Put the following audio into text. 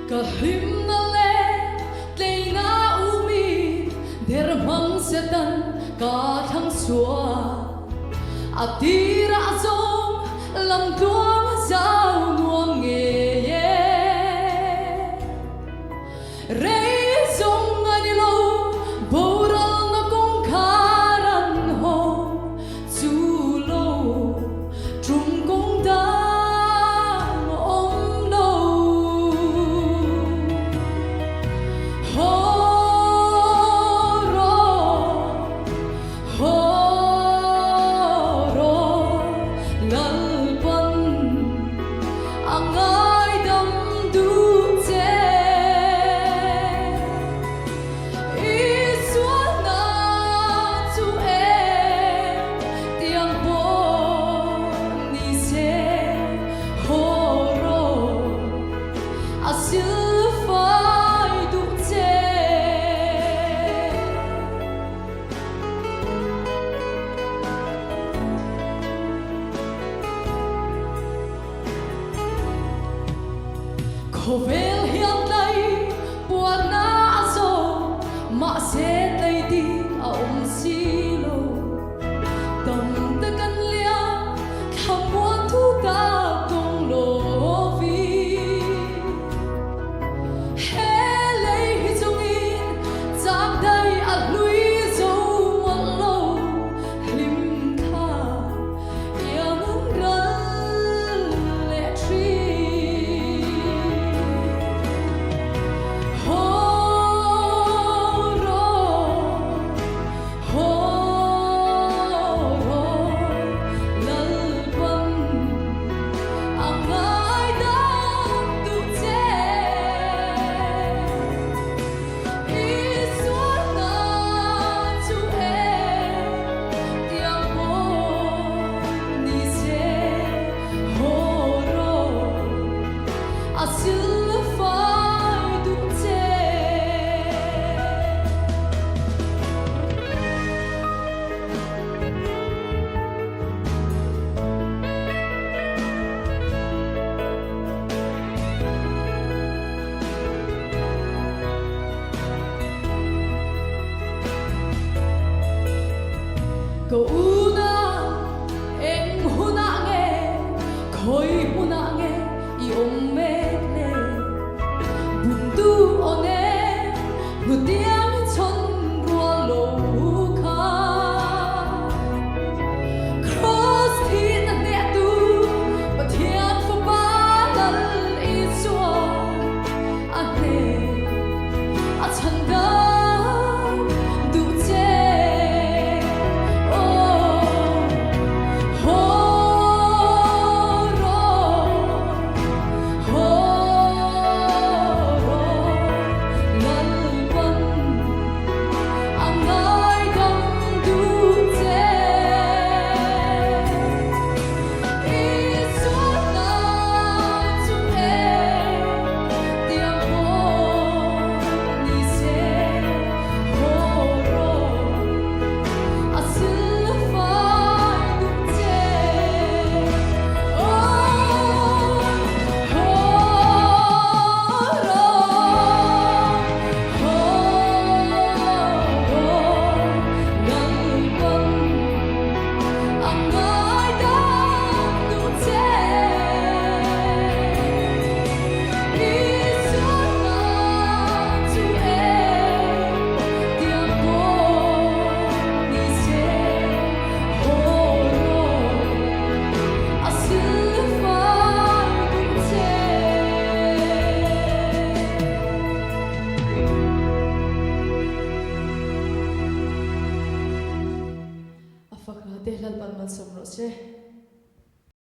Kahim na le, tlay na umid, dermang setan katang sua. Atira azong, lam tuang zao nuang ye. Rei zong anilo, boral na kong karan ho, zulo, trung kong dang om no. Khovel hiam nay buat na aso ma se tay di a silo dam ta kan lia khamwan thu ta tong lo vi hele hi zong in zam dai a lui zo mo lo lim kha yang ral le tri. Ko una eng huna nge koi huna nge I me ne bundu one ngutiang chon rua lo ka cross tin ne tu pathian fo ba dal I swa a ne a chanda Dehlal pan man somro se